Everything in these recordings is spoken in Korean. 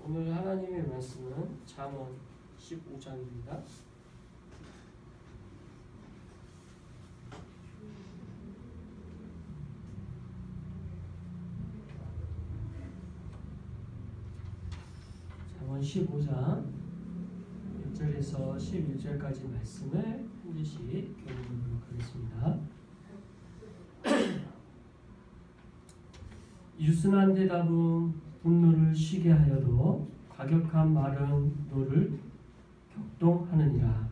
오늘 하나님의 말씀은 잠언 15장입니다. 잠언 15장 1절에서 11절까지 말씀을 한 절씩 교독하도록 하겠습니다. 유순한 대답은 분노를 쉬게 하여도 과격한 말은 노를 격동하느니라.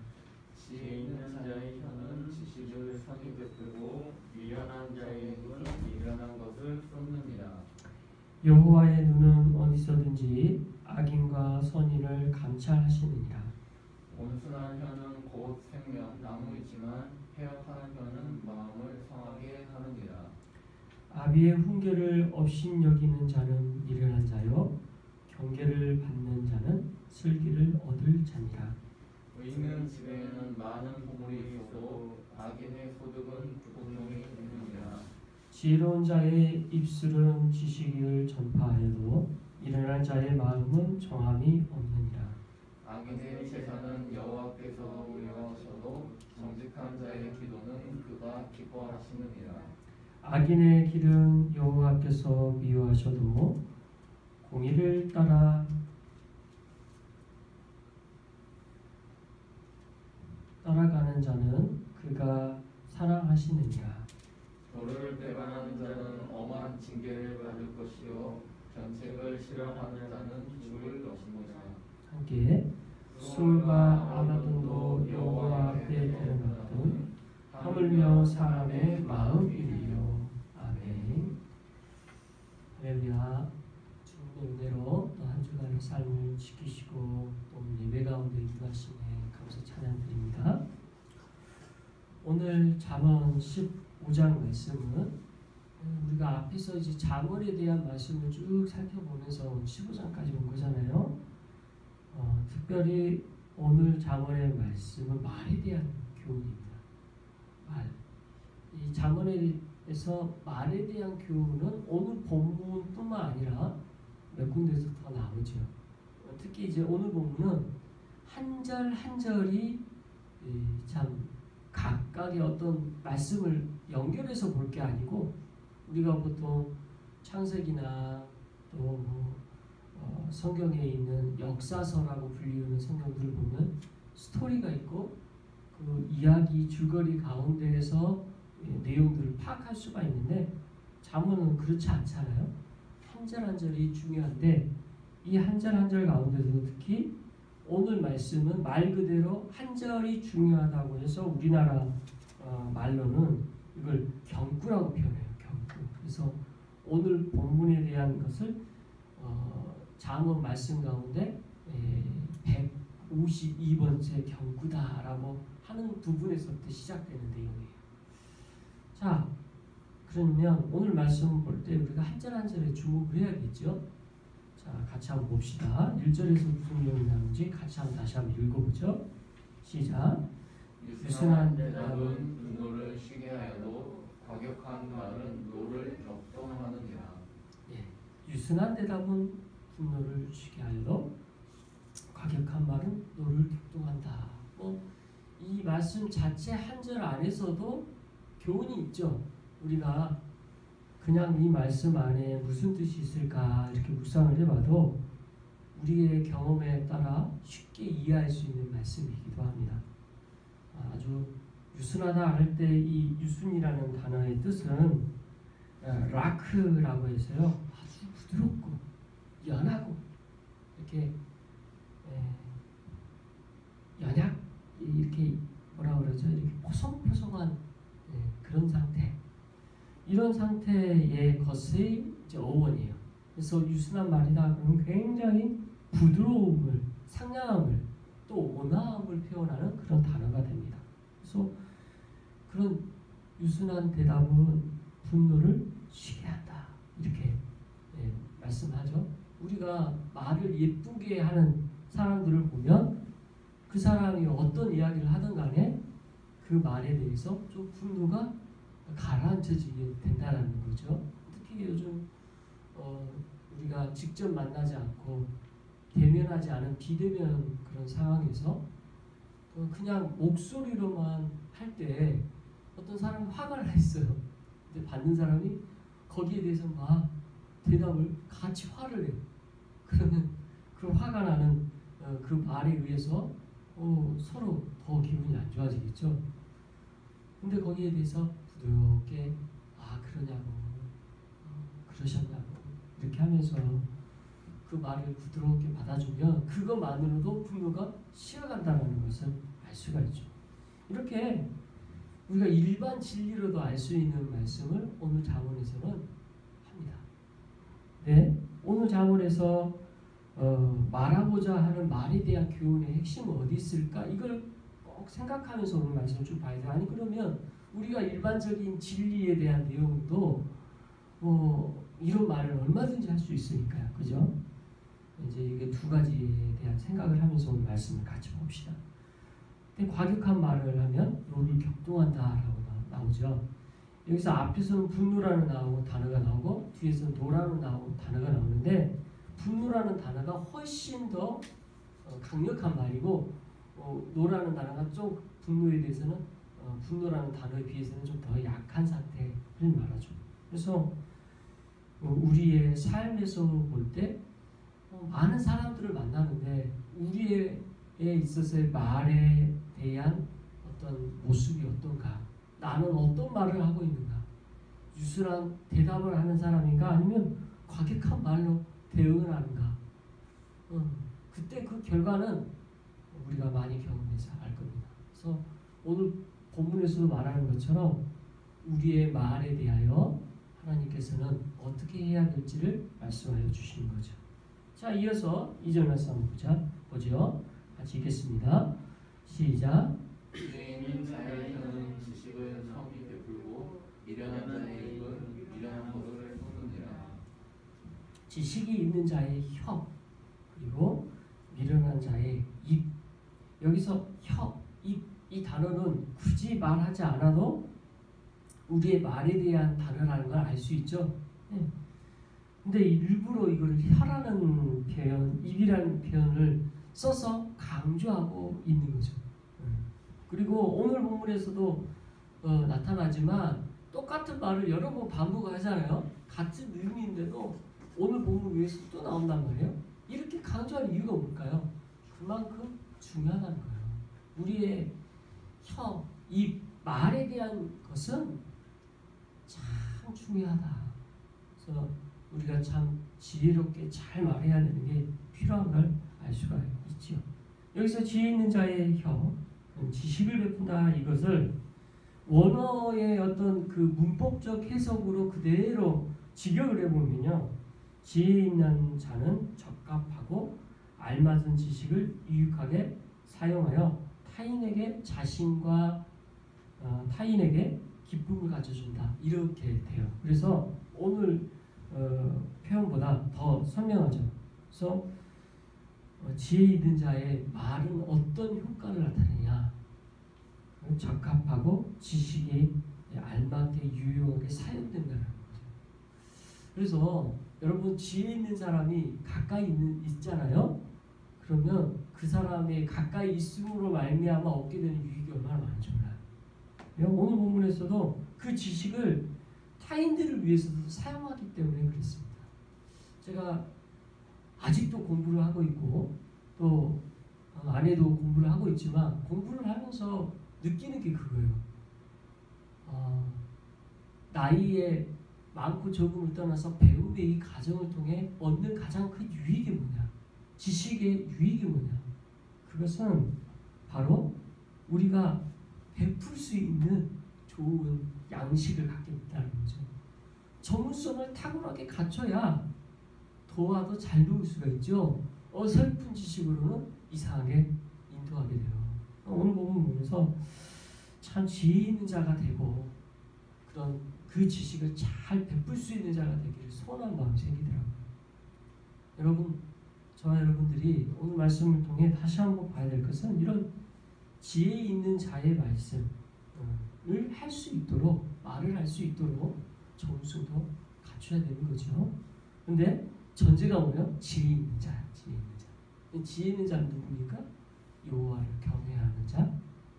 지혜 있는 자의 혀는 지식을 선이 베풀고 미련한 자의 입은 미련한 것을 쏟느니라. 여호와의 눈은 어디서든지 악인과 선인을 감찰하시느니라. 온순한 혀는 곧 생명 나무이지만 해역하는 혀는 마음을 상하게 하느니라. 아비의 훈계를 업신여기는 자는 미련한 자요 경계를 받는 자는 슬기를 얻을 자니라. 의인은 집에는 많은 보물이 있어도 악인의 소득은 분노이 있느니라. 지혜로운 자의 입술은 지식을 전파하여도 미련한 자의 마음은 정함이 없느니라. 악인의 제사는 여호와께서 의뢰하셔도 정직한 자의 기도는 그가 기뻐하시느니라. 악인의 길은 여호와께서 미워하셔도 공의를 따라가는 자는 그가 사랑하시느니라. 도를 배반하는 자는 엄한 징계를 받을 것이요 견책을 싫어하는 자는 죽을 것입니다. 함께 술과 아마돈도 여호와 앞에 드러났던 하물며 사람의 마음이리요. 아멘. 할렐루야. 주님의 은혜로 또 한 주간의 삶을 지키시고 또 예배 가운데 임하심에 감사 찬양드립니다. 오늘 잠언 15장 말씀은 우리가 앞에서 이제 잠언에 대한 말씀을 쭉 살펴보면서 15장까지 온 거잖아요. 특별히 오늘 잠언의 말씀은 말에 대한 교훈입니다. 말. 이 잠언에서 말에 대한 교훈은 오늘 본문뿐만 아니라 몇 군데서 더 나오죠. 특히 이제 오늘 본문은 한 절 한 절이 참 각각의 어떤 말씀을 연결해서 볼 게 아니고 우리가 보통 창세기나 또 성경에 있는 역사서라고 불리우는 성경들을 보면 스토리가 있고 그 이야기 줄거리 가운데에서 내용들을 파악할 수가 있는데 잠언은 그렇지 않잖아요. 한 절 한 절이 중요한데 이 한 절 한 절 가운데서도 특히 오늘 말씀은 말 그대로 한 절이 중요하다고 해서 우리나라 말로는 이걸 경구라고 표현해요. 경구. 그래서 오늘 본문에 대한 것을 잠언 말씀 가운데 152번째 경구다라고 하는 부분에서부터 시작되는 내용이에요. 자, 그러면 오늘 말씀 볼 때 우리가 한 절 한 절에 주목을 해야겠죠. 자, 같이 한번 봅시다. 1절에서 무슨 내용이 나오는지 같이 다시 한번 읽어보죠. 시작. 유순한 대답은 분노를 쉬게 하여도 과격한 말은 노를 격동하느니라. 유순한 대답은 분노를 쉬게 하여도 과격한 말은 노를 격동한다. 이 말씀 자체 한 절 안에서도 교훈이 있죠. 우리가 그냥 이 말씀 안에 무슨 뜻이 있을까 이렇게 묵상을 해봐도 우리의 경험에 따라 쉽게 이해할 수 있는 말씀이기도 합니다. 아주 유순하다 할 때 이 유순이라는 단어의 뜻은 라크라고 해서요. 아주 부드럽고 연하고 이렇게 연약 이렇게 뭐라 그러죠? 이렇게 포송포송한 그런 상태. 이런 상태의 것의 이제 어원이에요. 그래서 유순한 말이다 그러면 굉장히 부드러움을, 상냥함을 또 온화함을 표현하는 그런 단어가 됩니다. 그래서 그런 유순한 대답은 분노를 쉬게 한다. 이렇게 말씀하죠. 우리가 말을 예쁘게 하는 사람들을 보면 그 사람이 어떤 이야기를 하든 간에 그 말에 대해서 좀 분노가 가라앉혀지게 된다는 거죠. 특히 요즘 우리가 직접 만나지 않고 대면하지 않은 비대면 그런 상황에서 그냥 목소리로만 할 때 어떤 사람이 화가 나 있어요. 근데 받는 사람이 거기에 대해서 막 대답을 같이 화를 내요. 그러면 그 화가 나는 그 말에 의해서 서로 더 기분이 안 좋아지겠죠. 근데 거기에 대해서 부드럽게 그러냐고 그러셨냐고 이렇게 하면서 그 말을 부드럽게 받아주면 그것만으로도 분노가 식어간다는 것을 알 수가 있죠. 이렇게 우리가 일반 진리로도 알 수 있는 말씀을 오늘 잠언에서는 합니다. 네, 오늘 잠언에서 말하고자 하는 말에 대한 교훈의 핵심은 어디 있을까? 이걸 꼭 생각하면서 오늘 말씀을 좀 봐야 돼요. 아니 그러면 우리가 일반적인 진리에 대한 내용도 이런 말을 얼마든지 할 수 있으니까요. 그죠? 이제 이게 두 가지에 대한 생각을 하면서 오늘 말씀을 같이 봅시다. 근데 과격한 말을 하면 너를 격동한다라고 나오죠. 여기서 앞에서는 분노라는 단어가 나오고 뒤에서는 노라는 단어가 나오는데 분노라는 단어가 훨씬 더 강력한 말이고 노라는 단어가 좀 분노에 대해서는 분노라는 단어에 비해서는 좀 더 약한 상태를 말하죠. 그래서 우리의 삶에서 볼 때 많은 사람들을 만나는데 우리에 있어서의 말에 대한 어떤 모습이 어떤가? 나는 어떤 말을 하고 있는가? 유순한 대답을 하는 사람인가? 아니면 과격한 말로 대응을 하는가? 그때 그 결과는 우리가 많이 경험해서 알 겁니다. 그래서 오늘 본문에서도 말하는 것처럼 우리의 말에 대하여 하나님께서는 어떻게 해야 될지를 말씀하여 주시는 거죠. 자, 이어서 2절 말씀 한번 보죠. 같이 읽겠습니다. 시작. 지혜 있는 자의 혀는 지식을 성히 베풀고 미련한 자의 입은 미련한 것을 쏟느니라. 지식이 있는 자의 혀 그리고 미련한 자의 입. 여기서 혀, 입 이 단어는 굳이 말하지 않아도 우리의 말에 대한 단어라는 걸 알 수 있죠. 네. 근데 일부러 이걸 혀라는 표현, 입이라는 표현을 써서 강조하고 있는 거죠. 그리고 오늘 본문에서도 나타나지만 똑같은 말을 여러 번 반복하잖아요. 같은 의미인데도 오늘 본문 위에서 또 나온단 말이에요. 이렇게 강조할 이유가 뭘까요? 그만큼 중요하다는 거예요. 우리의 혀, 입, 말에 대한 것은 참 중요하다. 그래서 우리가 참 지혜롭게 잘 말해야 되는 게 필요한 걸 알 수가 있죠. 여기서 지혜 있는 자의 혀, 지식을 베푼다 이것을 원어의 어떤 그 문법적 해석으로 그대로 직역을 해보면요. 지혜 있는 자는 적합하고 알맞은 지식을 유익하게 사용하여 타인에게 자신과 타인에게 기쁨을 가져준다. 이렇게 돼요. 그래서 오늘 표현보다 더 선명하죠. 그래서 지혜 있는 자의 말은 어떤 효과를 나타내냐. 적합하고 지식이 알맞게 유용하게 사용된다는 거죠. 그래서 여러분 지혜 있는 사람이 가까이 있잖아요. 그러면 그 사람의 가까이 있음으로 말미암아 얻게 되는 유익이 얼마나 많은지 몰라요. 오늘 본문에서도 그 지식을 타인들을 위해서도 사용하기 때문에 그렇습니다. 제가 아직도 공부를 하고 있고 또 아내도 공부를 하고 있지만 공부를 하면서 느끼는 게 그거예요. 나이에 많고 적음을 떠나서 배움의 이 과정을 통해 얻는 가장 큰 유익이 뭐냐? 지식의 유익이 뭐냐? 그것은 바로 우리가 베풀 수 있는 좋은 양식을 갖게 된다는 거죠. 전문성을 탁월하게 갖춰야 도와도 잘 배울 수가 있죠. 어설픈 지식으로는 이상하게 인도하게 돼요. 오늘 본문 보면서 참 지혜 있는 자가 되고 그런 그 지식을 잘 베풀 수 있는 자가 되기를 소원한 마음이 생기더라고요. 여러분, 저와 여러분들이 오늘 말씀을 통해 다시 한번 봐야 될 것은 이런 지혜 있는 자의 말씀을 할 수 있도록 말을 할 수 있도록 정수도 갖춰야 되는 거죠. 근데 전제가 뭐예요? 지혜 있는 자야. 지혜 있는 자. 지혜 있는 자는 누굽니까? 여호와를 경외하는 자,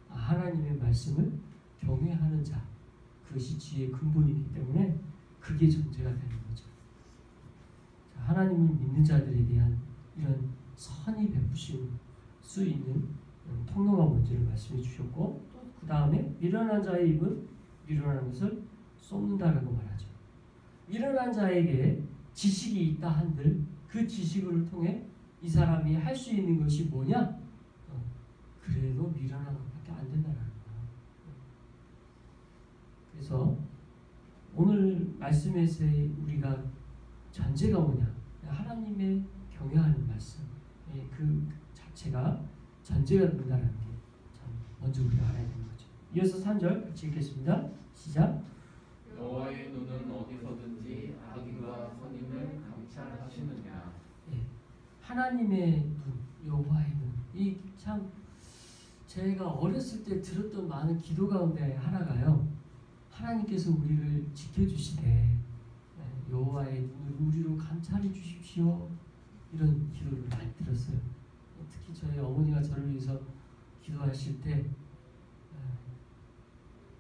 하나님의 말씀을 경외하는 자. 그것이 지혜의 근본이기 때문에 그게 전제가 되는 거죠. 자, 하나님을 믿는 자들에 대한 이런 선이 베푸실 수 있는 통로가 뭔지를 말씀해 주셨고, 또 그 다음에 미련한 자의 입은 미련한 것을 쏟는다라고 말하죠. 미련한 자에게 지식이 있다 한들 그 지식을 통해 이 사람이 할 수 있는 것이 뭐냐? 그래도 미련한 것밖에 안 된다는 거예요. 그래서 오늘 말씀에서 우리가 전제가 뭐냐? 하나님의 경외하는 말씀, 그 자체가 전제가 된다는 게 참 먼저 우리가 알아야 되는 거죠. 이어서 3절 같이 읽겠습니다. 시작. 여호와의 눈은 어디서든지 악인과 선인을 감찰하시느냐. 하나님의 눈, 여호와의 눈. 이 참 제가 어렸을 때 들었던 많은 기도 가운데 하나가요. 하나님께서 우리를 지켜주시되 여호와의 눈을 우리로 감찰해 주십시오. 이런 기도를 많이 들었어요. 특히 저희 어머니가 저를 위해서 기도하실 때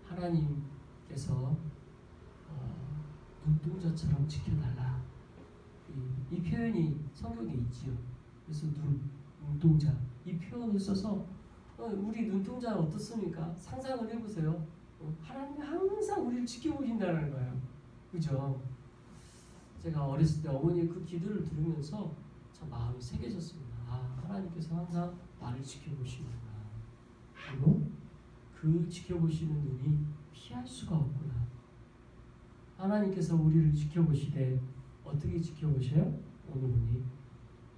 하나님께서 눈동자처럼 지켜달라. 이 표현이 성경에 있지요. 그래서 눈동자 이 표현을 써서 우리 눈동자는 어떻습니까? 상상을 해보세요. 하나님이 항상 우리를 지켜보신다는 거예요. 그죠? 제가 어렸을 때 어머니의 그 기도를 들으면서 참 마음이 새겨졌습니다. 하나님께서 항상 나를 지켜보시는구나. 그리고 그 지켜보시는 눈이 피할 수가 없구나. 하나님께서 우리를 지켜보시되 어떻게 지켜보셔요? 오늘 보니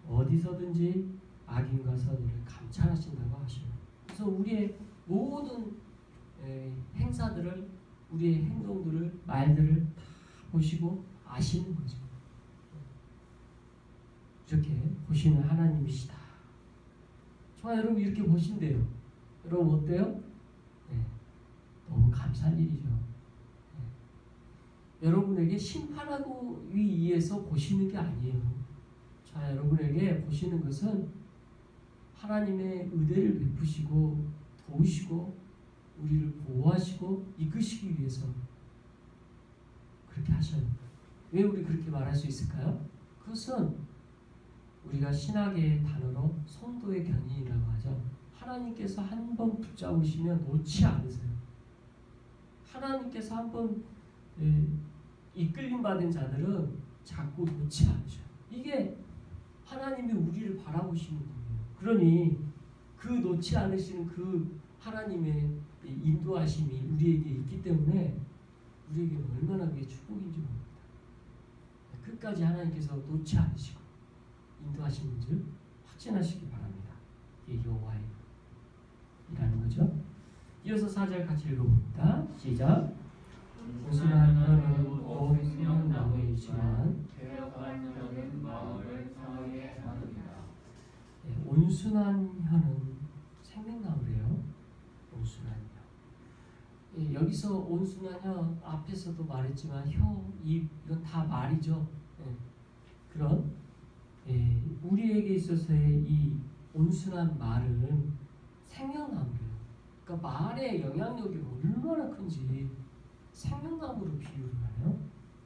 어디서든지 악인과 선인을 감찰하신다고 하시요. 그래서 우리의 모든 행사들을, 우리의 행동들을, 말들을 다 보시고 아시는 거죠. 이렇게 보시는 하나님이시다. 정말 여러분 이렇게 보신대요. 여러분 어때요? 너무 감사할 일이죠. 여러분에게 심판하고 위해서 보시는 게 아니에요. 자, 여러분에게 보시는 것은 하나님의 은혜를 베푸시고 도우시고 우리를 보호하시고 이끄시기 위해서 그렇게 하셔요. 왜 우리 그렇게 말할 수 있을까요? 그것은 우리가 신학의 단어로 성도의 견인이라고 하죠. 하나님께서 한 번 붙잡으시면 놓지 않으세요. 하나님께서 한번 이끌림 받은 자들은 자꾸 놓지 않으셔요. 이게 하나님이 우리를 바라보시는 거예요. 그러니 그 놓지 않으시는 그 하나님의 인도하심이 우리에게 있기 때문에 우리에게 얼마나 그게 축복인지 모릅니다. 끝까지 하나님께서 놓지 않으시고 인도하시는 줄 확신하시기 바랍니다. 이게 여호와의 이라는 거죠. 이어서 4절 같이 읽어봅니다. 시작. 온순한 혀는 온순한 나무이지만 괴역한 혀는 마음을 상하게 하느니라. 온순한 혀는 생명나무래요. 온순한 혀. 여기서 온순한 혀 앞에서도 말했지만 혀, 입 이건 다 말이죠. 그런 우리에게 있어서의 이 온순한 말은 생명나무래요. 그러니까 말의 영향력이 얼마나 큰지 생명나무로 비유를 하네요.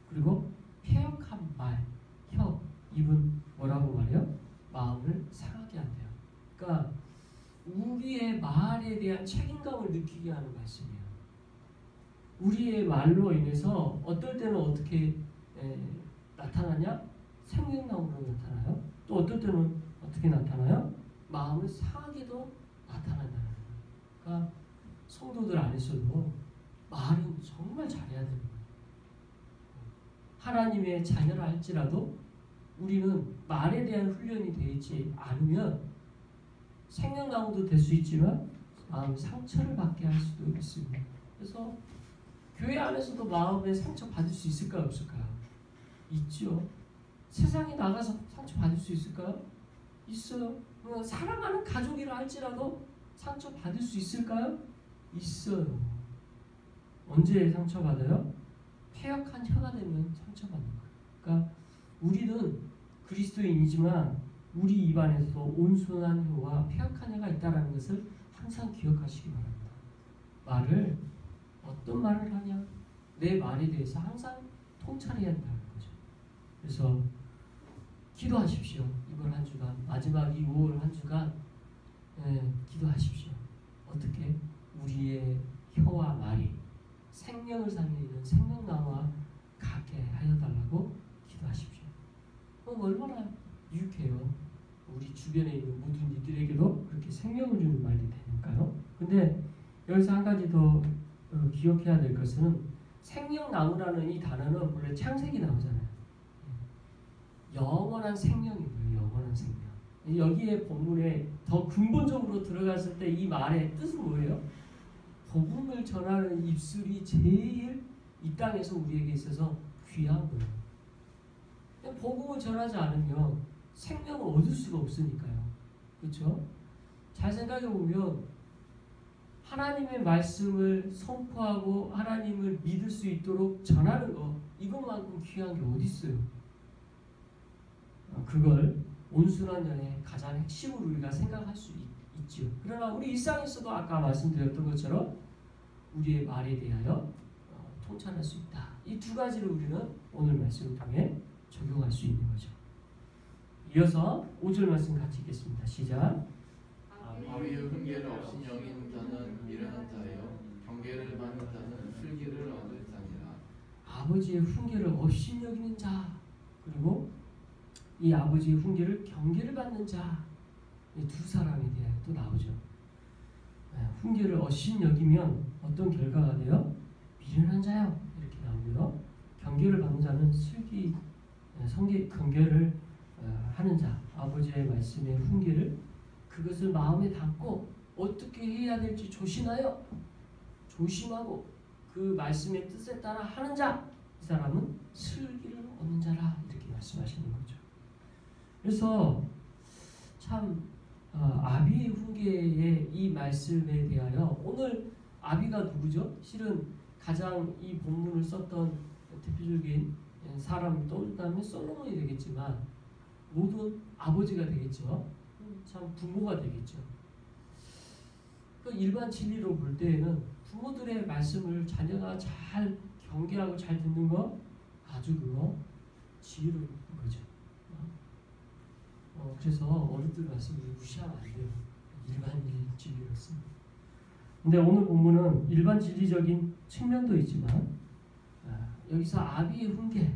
그리고 폐역한 말, 혀, 입은 뭐라고 말해요? 마음을 상하게 한대요. 그러니까 우리의 말에 대한 책임감을 느끼게 하는 말씀이에요. 우리의 말로 인해서 어떨 때는 어떻게 나타나냐? 생명나무로 나타나요. 또 어떨 때는 어떻게 나타나요? 마음을 상하게도 나타난다는 거예요. 그러니까 성도들 안에서도 말은 정말 잘해야 되는 거예요. 하나님의 자녀라 할지라도 우리는 말에 대한 훈련이 되지 않으면 생명나무도 될 수 있지만 마음 상처를 받게 할 수도 있습니다. 그래서 교회 안에서도 마음에 상처 받을 수 있을까요? 없을까요? 있죠. 세상에 나가서 상처 받을 수 있을까요? 있어요. 사랑하는 가족이라 할지라도 상처 받을 수 있을까요? 있어요. 언제 상처받아요? 폐역한 혀가 되면 상처받는 거예요. 그러니까 우리는 그리스도인이지만 우리 입안에서도 온순한 혀와 폐역한 혀가 있다는 것을 항상 기억하시기 바랍니다. 말을 어떤 말을 하냐, 내 말에 대해서 항상 통찰해야 한다는 거죠. 그래서 기도하십시오. 이번 한 주간, 마지막 이 5월 한 주간 기도하십시오. 어떻게? 우리의 혀와 말이 생명을 살리는 생명나무와 같게 하여 달라고 기도하십시오. 얼마나 유익해요. 우리 주변에 있는 모든 이들에게도 그렇게 생명을 주는 말이 되니까요. 근데 여기서 한 가지 더 기억해야 될 것은 생명나무라는 이 단어는 원래 창세기 나오잖아요. 영원한 생명이고요. 영원한 생명. 여기에 본문에 더 근본적으로 들어갔을 때 이 말의 뜻은 뭐예요? 복음을 전하는 입술이 제일 이 땅에서 우리에게 있어서 귀한 거예요. 복음을 전하지 않으면 생명을 얻을 수가 없으니까요. 그렇죠? 잘 생각해 보면 하나님의 말씀을 선포하고 하나님을 믿을 수 있도록 전하는 거, 이것만큼 귀한 게 어디 있어요? 그걸 온순한 연의 가장 핵심으로 우리가 생각할 수 있죠. 그러나 우리 일상에서도 아까 말씀드렸던 것처럼 우리의 말에 대하여 통찰할 수 있다. 이 두 가지를 우리는 오늘 말씀을 통해 적용할 수 있는 거죠. 이어서 5절 말씀 같이 읽겠습니다. 시작. 아비의 훈계를 없인 여기는 자는 미련한 자예요. 경계를 받는 자는 슬기를 얻을 자니라. 아버지의 훈계를 없인 여기는 자, 그리고 이 아버지의 훈계를 경계를 받는 자, 이 두 사람에 대하여 또 나오죠. 훈계를 없인 여기면 어떤 결과가 돼요? 미련한 자요, 이렇게 나오고요. 경계를 받는 자는 슬기, 경계를 하는 자, 아버지의 말씀의 훈계를 그것을 마음에 담고 어떻게 해야 될지 조심하여 조심하고 그 말씀의 뜻에 따라 하는 자, 이 사람은 슬기를 얻는 자라, 이렇게 말씀하시는 거죠. 그래서 참 아비의 훈계의 이 말씀에 대하여 오늘 아비가 누구죠? 실은 가장 이 본문을 썼던 대표적인 사람을 떠올린다면 솔로몬이 되겠지만 모든 아버지가 되겠죠. 참 부모가 되겠죠. 그 일반 진리로 볼 때에는 부모들의 말씀을 자녀가 잘 경계하고 잘 듣는 거 아주 그거 지혜로운 거죠. 그래서 어른들 말씀을 무시하면 안 돼요. 일반 진리로서. 근데 오늘 본문은 일반 진리적인 측면도 있지만 여기서 아비의 훈계라는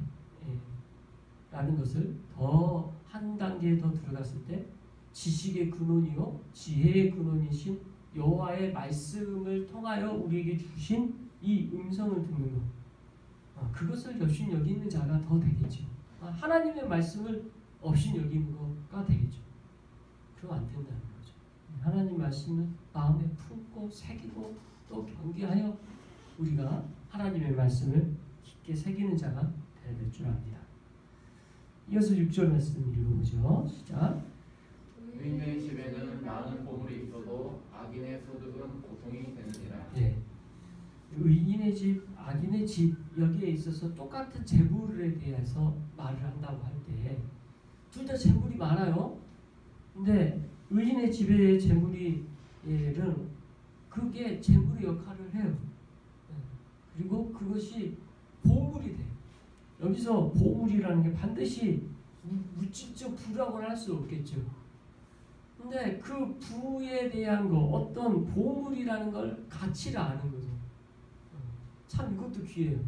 것을 더 한 단계 더 들어갔을 때 지식의 근원이요 지혜의 근원이신 여호와의 말씀을 통하여 우리에게 주신 이 음성을 듣는 것, 그것을 없인 여기 있는 자가 더 되겠죠. 하나님의 말씀을 없인 여기는 거가 되겠죠. 그러면 안 된다는 거죠. 하나님 말씀을 마음에 품고 새기고 또 경계하여 우리가 하나님의 말씀을 깊게 새기는 자가 되어야 될 줄 압니다. 이어서 6절 말씀 읽어보죠. 시작. 의인의 집에는 많은 보물이 있어도 악인의 소득은 고통이 되느니라. 네. 의인의 집, 악인의 집, 여기에 있어서 똑같은 재물에 대해서 말을 한다고 할 때 둘 다 재물이 많아요. 근데 의인의 집에 재물이 그게 재물의 역할을 해요. 그리고 그것이 보물이 돼요. 여기서 보물이라는 게 반드시 물질적 부라고는 할 수 없겠죠. 근데 그 부에 대한 거, 어떤 보물이라는 걸 가치를 아는 거죠. 참 이것도 귀해요.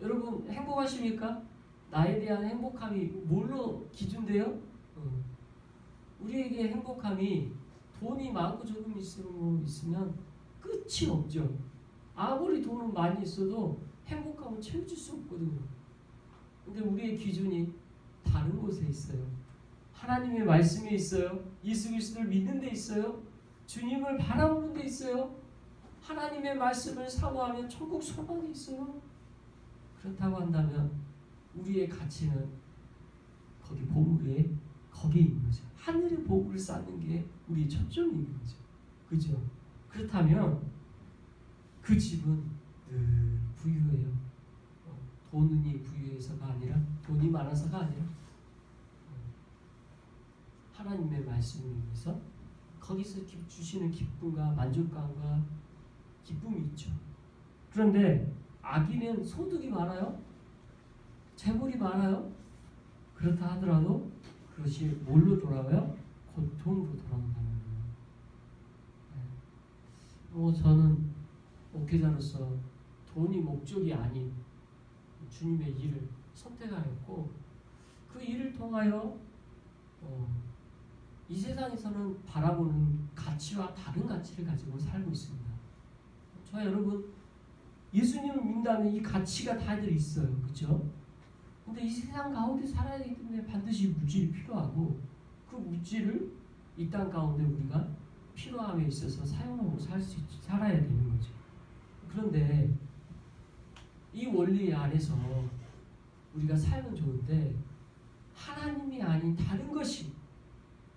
여러분 행복하십니까? 나에 대한 행복함이 뭘로 기준돼요? 우리에게 행복함이 돈이 많고 조금 있으면 끝이 없죠. 아무리 돈은 많이 있어도 행복감을 채워줄 수 없거든요. 근데 우리의 기준이 다른 곳에 있어요. 하나님의 말씀에 있어요. 예수 그리스도를 믿는 데 있어요. 주님을 바라보는 데 있어요. 하나님의 말씀을 사모하면 천국 소망이 있어요. 그렇다고 한다면 우리의 가치는 거기 보물에 거기에 있는 거죠. 하늘의 보물을 쌓는 게 우리의 초점인 거죠. 그죠? 그렇다면 그 집은 늘 부유해요. 돈이 부유해서가 아니라, 돈이 많아서가 아니라 하나님의 말씀을 위해서 거기서 주시는 기쁨과 만족감과 기쁨이 있죠. 그런데 악인은 소득이 많아요. 재물이 많아요. 그렇다 하더라도 그것이 뭘로 돌아가요? 고통으로 돌아온다는 거예요. 저는 목회자로서 돈이 목적이 아닌 주님의 일을 선택하였고 그 일을 통하여 이 세상에서는 바라보는 가치와 다른 가치를 가지고 살고 있습니다. 저 여러분 예수님을 믿는다면 이 가치가 다들 있어요. 그렇죠? 근데 이 세상 가운데 살아야 되기 때문에 반드시 물질이 필요하고 그 물질을 이 땅 가운데 우리가 필요함에 있어서 사용하고 살아야 되는 거죠. 그런데 이 원리 안에서 우리가 살면 좋은데 하나님이 아닌 다른 것이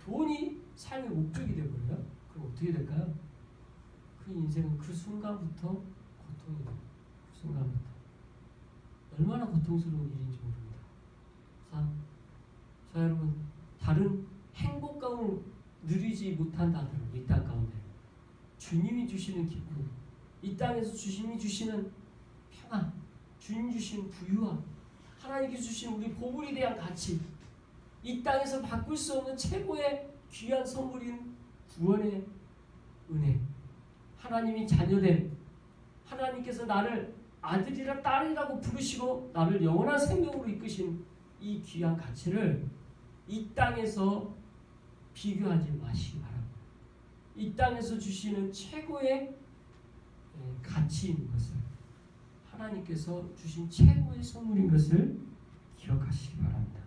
돈이 삶의 목적이 되어버려요. 그럼 어떻게 될까요? 그 인생은 그 순간부터 고통이 돼요. 그 순간부터. 얼마나 고통스러운 일인지 모릅니다. 자 여러분 다른 행복감을 누리지 못한다 하더라도 이 땅 가운데 주님이 주시는 기쁨, 이 땅에서 주님이 주시는 평안, 주님 주시는 부유함, 하나님께 주신 우리 보물에 대한 가치, 이 땅에서 바꿀 수 없는 최고의 귀한 선물인 구원의 은혜, 하나님이 자녀된 하나님께서 나를 아들이라 딸이라고 부르시고 나를 영원한 생명으로 이끄신 이 귀한 가치를 이 땅에서 비교하지 마시기 바랍니다. 이 땅에서 주시는 최고의 가치인 것을 하나님께서 주신 최고의 선물인 것을 기억하시기 바랍니다.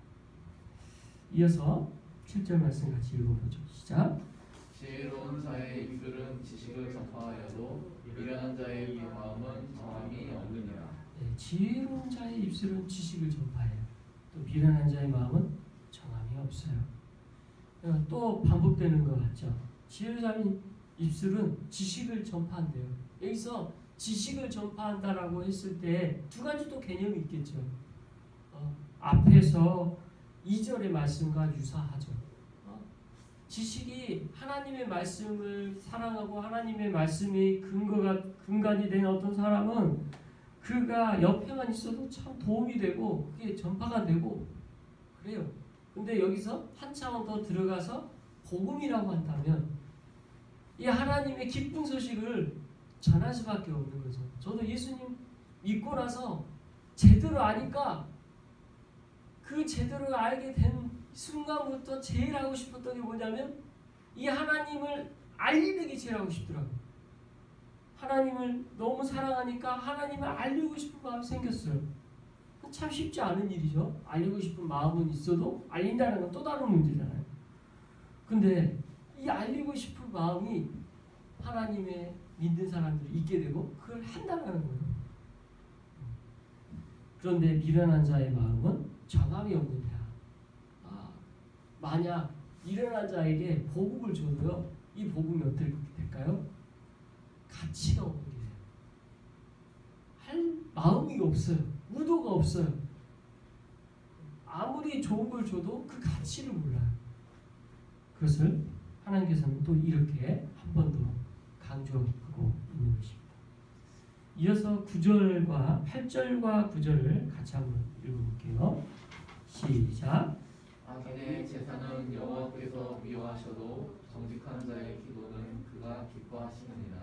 이어서 7절 말씀 같이 읽어보죠. 시작. 지혜로운 자의 입술은 지식을 전파하여도 미련한 자의 마음은 정함이 없느니라. 지혜로운 자의 입술은 지식을 전파해요. 또 미련한 자의 마음은 정함이 없어요. 또 반복되는 것 같죠. 지혜로운 자의 입술은 지식을 전파한대요. 여기서 지식을 전파한다라고 했을 때 두 가지 또 개념이 있겠죠. 앞에서 2절의 말씀과 유사하죠. 지식이 하나님의 말씀을 사랑하고 하나님의 말씀이 근간이 된 어떤 사람은 그가 옆에만 있어도 참 도움이 되고 그게 전파가 되고 그래요. 근데 여기서 한 차원 더 들어가서 복음이라고 한다면 이 하나님의 기쁜 소식을 전할 수밖에 없는 거죠. 저도 예수님 믿고 나서 제대로 아니까 그 제대로 알게 된 순간부터 제일 하고 싶었던 게 뭐냐면 이 하나님을 알리는 게 제일 하고 싶더라고요. 하나님을 너무 사랑하니까 하나님을 알리고 싶은 마음이 생겼어요. 참 쉽지 않은 일이죠. 알리고 싶은 마음은 있어도 알린다는 건 또 다른 문제잖아요. 근데 이 알리고 싶은 마음이 하나님의 믿는 사람들이 있게 되고 그걸 한다는 거예요. 그런데 미련한 자의 마음은 정함이 없는 자. 만약 미련한 자에게 복음을 줘도요, 이 복음이 어떻게 될까요? 가치가 없는 게 돼요. 할 마음이 없어요. 의도가 없어요. 아무리 좋은 걸 줘도 그 가치를 몰라요. 그것을 하나님께서는 또 이렇게 한 번 더 강조하고 있는 것입니다. 이어서 9절과 8절과 9절을 같이 한번 읽어볼게요. 시작. 악인의 제사는 여호와께서 미워하셔도 정직한 자의 기도는 그가 기뻐하시느니라.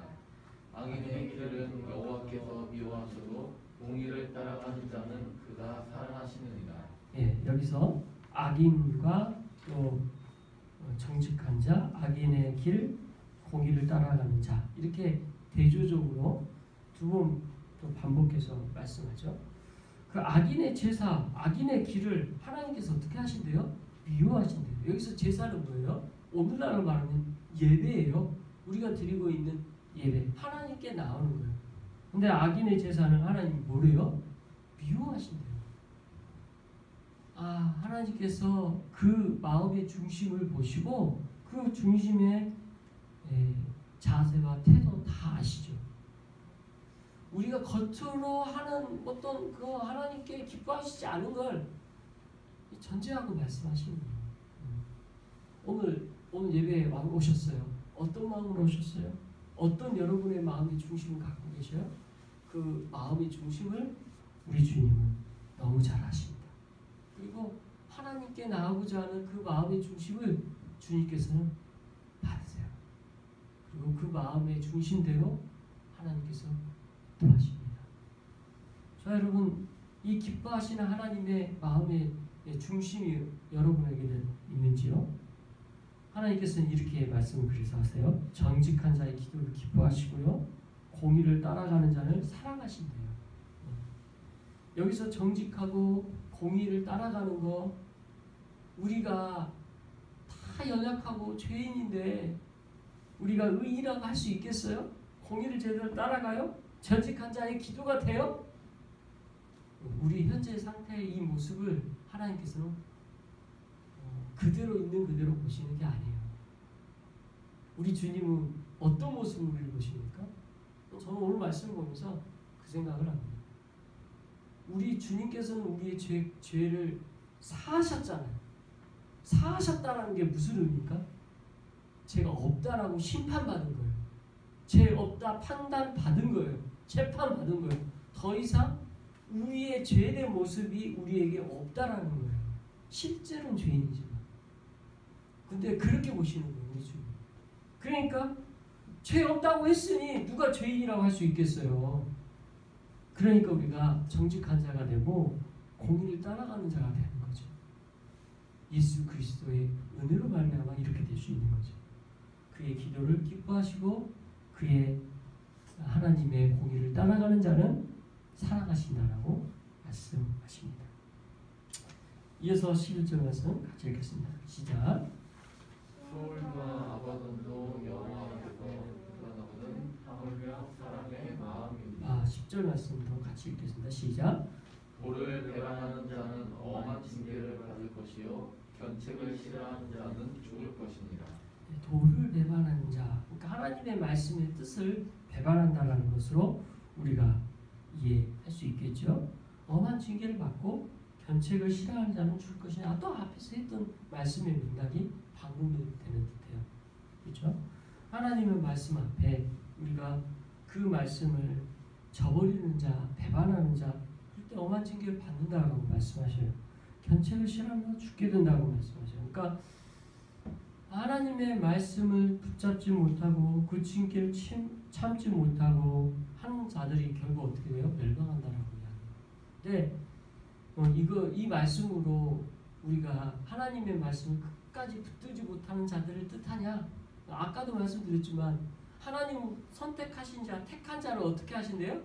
악인의 길은 여호와께서 미워하셔도 공의를 따라가는 자는 그가 사랑하시느니라. 여기서 악인과 또 정직한 자, 악인의 길, 공의를 따라가는 자 이렇게 대조적으로 두 번 또 반복해서 말씀하죠. 그 악인의 제사, 악인의 길을 하나님께서 어떻게 하신대요? 미워하신대요. 여기서 제사는 뭐예요? 오늘날로 말하면 예배예요. 우리가 드리고 있는 예배, 하나님께 나오는 거예요. 근데 악인의 제사는 하나님이 뭐래요? 미워하신대요. 하나님께서 그 마음의 중심을 보시고 그 중심의 자세와 태도 다 아시죠. 우리가 겉으로 하는 어떤 그 하나님께 기뻐하시지 않은 걸 전제하고 말씀하시는 거예요. 오늘 오늘 예배에 오셨어요. 어떤 마음으로 오셨어요? 어떤 여러분의 마음의 중심을 갖고 계셔요? 그 마음의 중심을 우리 주님은 너무 잘 아십니다. 그리고 하나님께 나아가고자 하는 그 마음의 중심을 주님께서는 받으세요. 그리고 그 마음의 중심대로 하나님께서 도와십니다. 자, 여러분, 이 기뻐하시는 하나님의 마음의 중심이 여러분에게는 있는지요? 하나님께서는 이렇게 말씀을 그래서 하세요. 정직한 자의 기도를 기뻐하시고요, 공의를 따라가는 자를 사랑하신대요. 여기서 정직하고 공의를 따라가는 거, 우리가 다 연약하고 죄인인데 우리가 의인이라고 할 수 있겠어요? 공의를 제대로 따라가요? 정직한 자의 기도가 돼요? 우리 현재 상태의 이 모습을 하나님께서는 그대로 있는 그대로 보시는 게 아니에요. 우리 주님은 어떤 모습을 우리를 보십니까? 저는 오늘 말씀을 보면서 그 생각을 합니다. 우리 주님께서는 우리의 죄를 사하셨잖아요. 사하셨다는 게 무슨 의미입니까? 죄가 없다라고 심판받은 거예요. 죄 없다 판단받은 거예요. 재판받은 거예요. 더 이상 우리의 죄된 모습이 우리에게 없다라는 거예요. 실제로는 죄인이지만. 근데 그렇게 보시는 거예요, 우리 주님. 그러니까 죄 없다고 했으니 누가 죄인이라고 할 수 있겠어요. 그러니까 우리가 정직한 자가 되고 공의를 따라가는 자가 되는 거죠. 예수 그리스도의 은혜로 말미암아 이렇게 될 수 있는 거죠. 그의 기도를 기뻐하시고 그의 하나님의 공의를 따라가는 자는 사랑하신다라고 말씀하십니다. 이어서 11절 말씀 같이 읽겠습니다. 시작. 소울과 아바돈도 여호와께서 드러나거든 하물며 사람의 마음입니다. 10절 말씀도 같이 읽겠습니다. 시작. 도를 배반하는 자는 엄한 징계를 받을 것이요 견책을 싫어하는 자는 죽을 것입니다. 도를 배반하는 자, 그러니까 하나님의 말씀의 뜻을 배반한다는 것으로 우리가 이해할 수 있겠죠. 엄한 징계를 받고 견책을 싫어하는 자는 죽을 것이냐. 또 앞에서 했던 말씀의 맥락이 반복이 되는 듯해요. 그렇죠? 하나님의 말씀 앞에 우리가 그 말씀을 저버리는 자, 배반하는 자, 그럴 때 엄한 징계를 받는다고 말씀하셔요. 견책을 싫어하면 죽게 된다고 말씀하셔요. 그러니까 하나님의 말씀을 붙잡지 못하고 그 징계를 참지 못하고 하는 자들이 결국 어떻게 돼요? 멸망한다라고 이야기해요. 근데 이 말씀으로 우리가 하나님의 말씀을 끝까지 붙들지 못하는 자들을 뜻하냐? 아까도 말씀드렸지만 하나님 선택하신 자, 택한 자를 어떻게 하신대요?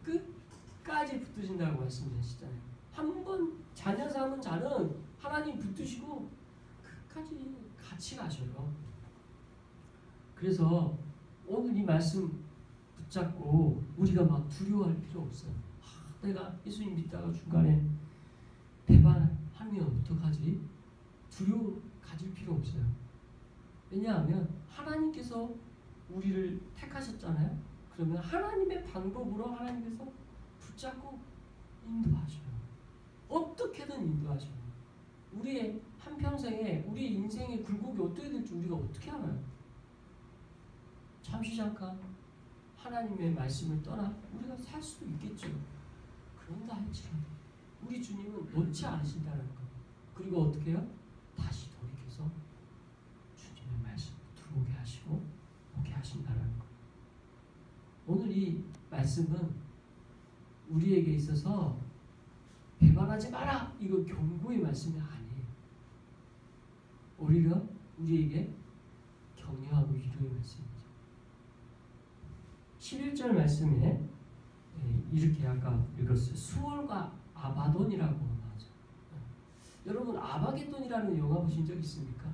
끝까지 붙드신다고 말씀하시잖아요. 한 번 자녀 삼은 자는 하나님 붙드시고 끝까지 같이 가셔요. 그래서 오늘 이 말씀 붙잡고 우리가 막 두려워할 필요 없어요. 내가 예수님 믿다가 중간에 배반하면 어떡하지? 두려움 가질 필요 없어요. 왜냐하면 하나님께서 우리를 택하셨잖아요. 그러면 하나님의 방법으로 하나님께서 붙잡고 인도하셔요. 어떻게든 인도하셔요. 우리의 한평생에 우리의 인생의 굴곡이 어떻게 될지 우리가 어떻게 알아요? 잠시 잠깐 하나님의 말씀을 떠나 우리가 살 수도 있겠죠. 그런다 할지라도 우리 주님은 놓지 않으신다는 거. 그리고 어떻게 해요? 다시 돌이켜서 주님의 말씀을 들어오게 하시고 오게 하신다는 거. 오늘 이 말씀은 우리에게 있어서 배반하지 마라! 이거 경고의 말씀이 아니에요. 오히려 우리에게 격려하고 위로의 말씀이죠. 11절 말씀에 이렇게 아까 읽었어요. 수월과 아바돈이라고 나오죠. 여러분 아바게돈이라는 영화 보신 적 있습니까?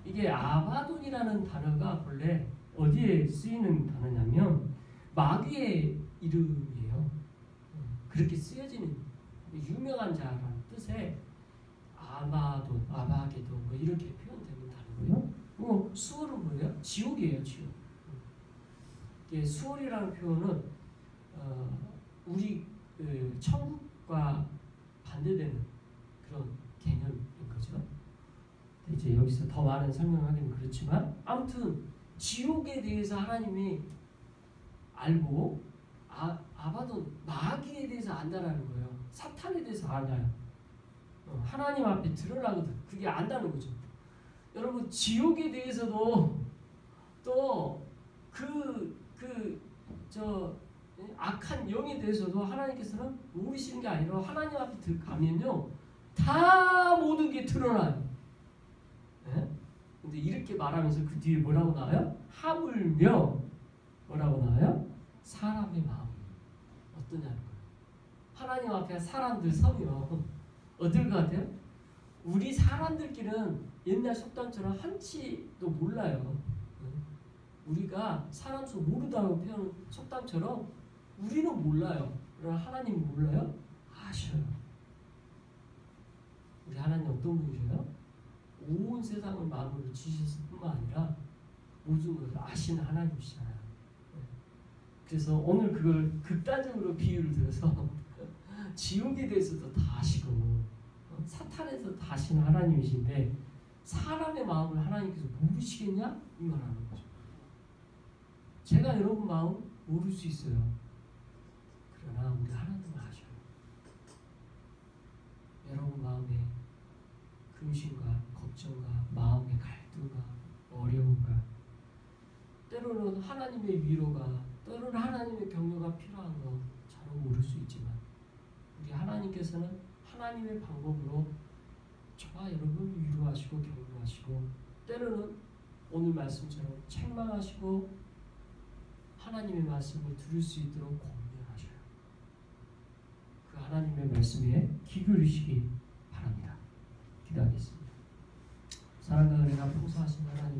이게 아바돈이라는 단어가 본래 어디에 쓰이는 단어냐면 마귀의 이름이에요. 그렇게 쓰여지는 유명한 자라는 뜻의 아바돈, 아바게돈 뭐 이렇게 표현되는 단어고요. 수월은 뭐예요? 지옥이에요, 지옥. 수월이라는 표현은 우리 천국과 반대되는 그런 개념인 거죠. 이제 여기서 더 많은 설명하기는 그렇지만 아무튼 지옥에 대해서 하나님이 알고 아바돈 마귀에 대해서 안다라는 거예요. 사탄에 대해서 알아요. 하나님 앞에 드러나거든. 그게 안다는 거죠. 여러분 지옥에 대해서도 또 저 악한 영에 대해서도 하나님께서는 모르시는 게 아니라 하나님 앞에 가면요 다 모든 게 드러나요. 네? 근데 이렇게 말하면서 그 뒤에 뭐라고 나와요? 하물며 뭐라고 나와요? 사람의 마음 어떠냐는 거예요. 하나님 앞에 사람들 서면 어떨 것 같아요? 우리 사람들끼리는 옛날 속담처럼 한치도 몰라요. 우리가 사람 수 모르다고 표현하는 속담처럼 우리는 몰라요. 그러나 하나님은 몰라요? 아셔요. 우리 하나님 어떤 분이세요? 온 세상을 마음으로 지으셨을 뿐만 아니라 모든 것을 아시는 하나님이시잖아요. 그래서 오늘 그걸 극단적으로 비유를 들어서 지옥에 대해서도 다 아시고 사탄에 대해서 다 아시는 하나님이신데 사람의 마음을 하나님께서 모르시겠냐? 이 말하는 거죠. 제가 여러분 마음 모를 수 있어요. 그러나 우리 하나님은 아셔요. 여러분 마음에 근심과 걱정과 마음의 갈등과 어려움과 때로는 하나님의 위로가 때로는 하나님의 격려가 필요한 거 저는 모를 수 있지만 우리 하나님께서는 하나님의 방법으로 저와 여러분 위로하시고 격려하시고 때로는 오늘 말씀처럼 책망하시고 하나님의 말씀을 들을 수 있도록 권면하셔요. 그 하나님의 말씀에 귀 기울이시기 바랍니다. 기도하겠습니다. 사랑과 은혜가 풍성하신 하나님